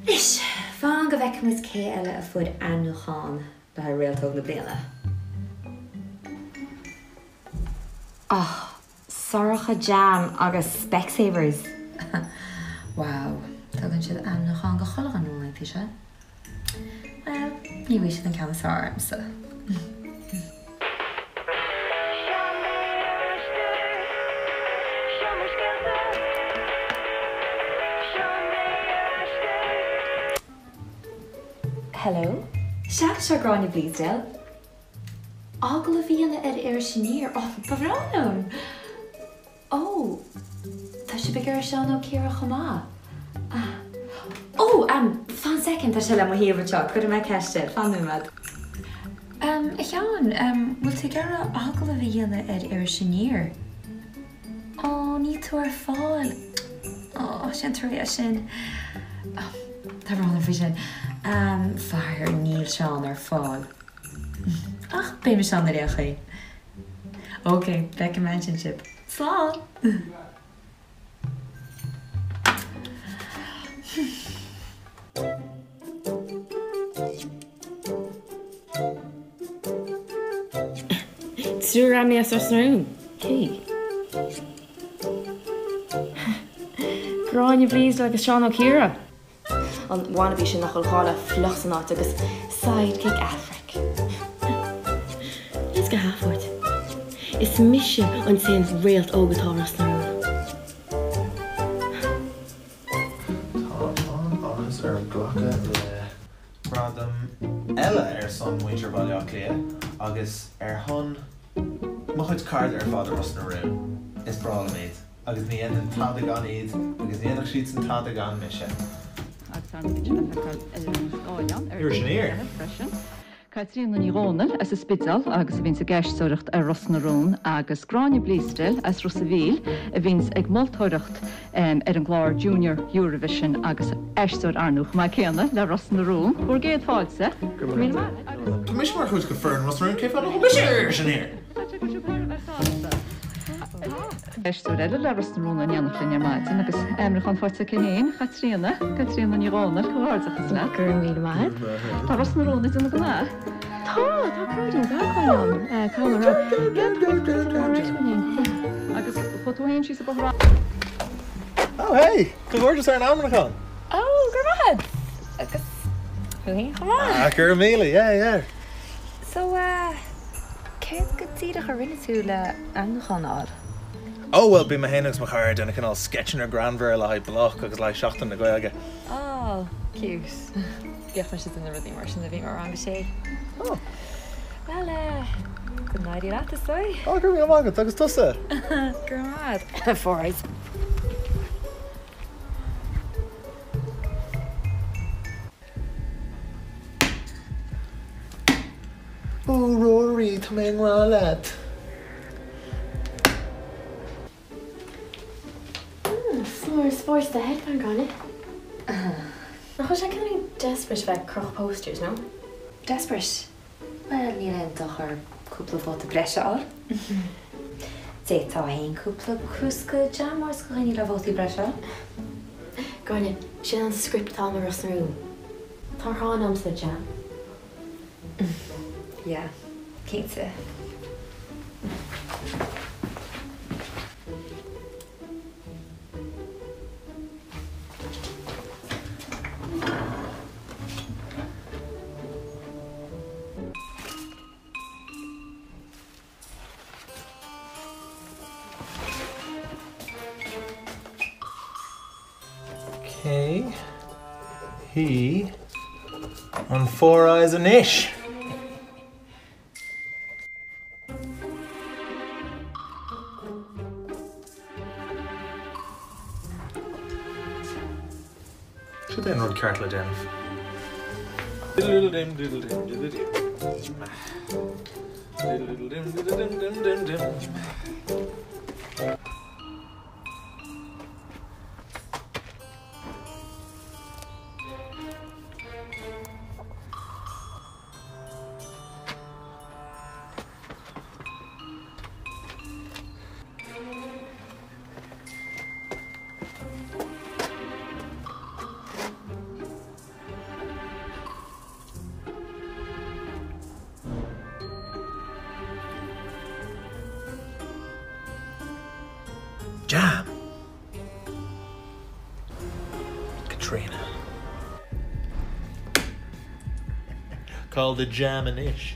Is, fan go bheic mus cé eile a fud ainmnithe le Réalta Óg na bliana. Soracha jam agus Specsavers. Wow, tugann siad ainmnithe go choladh an nóid fi se. Well, ní bhí siad an ceannas armsa. Hello? Seach se gráinne blísdéil. Ágla bhíonna ar sinníir bhránón. Ó, tá si begur seán ó círa chomá. Fan second tá se le mo híomhateach, chud me ceiste, fan numad. Cheann, bhfuil tú gara ágla bhíonna ar sinníir. Ó, ní tú ar fáil. Ó, sin tuaí sin. Tá bhrána bhí sin. Fire níl seán ar fáil. Ach, bé me seán ar échaí. Ok, back in relationship. Slán! Triúr am mé as narún. Cé. Gráinne blís le seán ó círa. An bhána sin nach chála fluchsanáit agus sidekick Afric. Is go háfuid. Is mise an sin Réalt Óg Ros na Tá ar ghlacha le Ghradam eile son muintear bhaile lia agus hon dlúthchairde fád Ros na rún. Is brála méid. Agus ní an tada gan iad agus ní anach siad an tada gan mise. You're an ear. Caitrín na nírónal as a spital agus a vín sa geistóireacht ar Ros na Rún agus gráinne blístil as Ros a bhíl a víns ag moltóireacht ar an glár Junior Eurovision agus eistóir arnúch má céanna le Ros na Rún. Búr géad fáilsa. Tá mis mar chuid go fearn Ros na Rún céif an mis an ear. Eistúir eile le Ros na Rún an anach linne maidin agus emrach an fáilsa cinnéin Caitrína na nírónal cohárachas le. Gur míle maid. Tá Ros na Rún is ina go lá. Tá próidín gá cáilm. Agus fotóhéin sí sa bhrá. Oh, hey! Go gorgeous ar an ainmnithe. Oh, gur maid. Agus chuí chomá. Gur míle, yeah. So, céad go tíadach a rinne tú le ainmnithe. Oh, well, be my héanagus mo chairde and I can all sketching ar granver le bloch agus le seachtain na gaeilge. Oh, cute. Geach me siad in the rudí mar sin a bhí mar an sé. Oh. Well, good night leat soy. Oh, gur mí amagad, agus tusa. Gur mad. Foráid. Oh, Rory, tá mé ngrá leat. Spórs the headphone gone it. Nach sé cinnig desperate bheith croch posters, no? Desperate. Well, ní doch ar cúpla fóta breise á. Té tá haon cúpla cúsca jam ors go haí le bhótaí breise. Gráinne, sin an script tá mar Ros na Rún. Tá háin amsa jam. Yeah, cénta. Okay. He on 4 eyes an ish. Should then run cartla down. Diddle dim diddle dim diddle dim. Diddle dim diddle dim dim dim dim. Jam. Katrina. Called the jam and ish.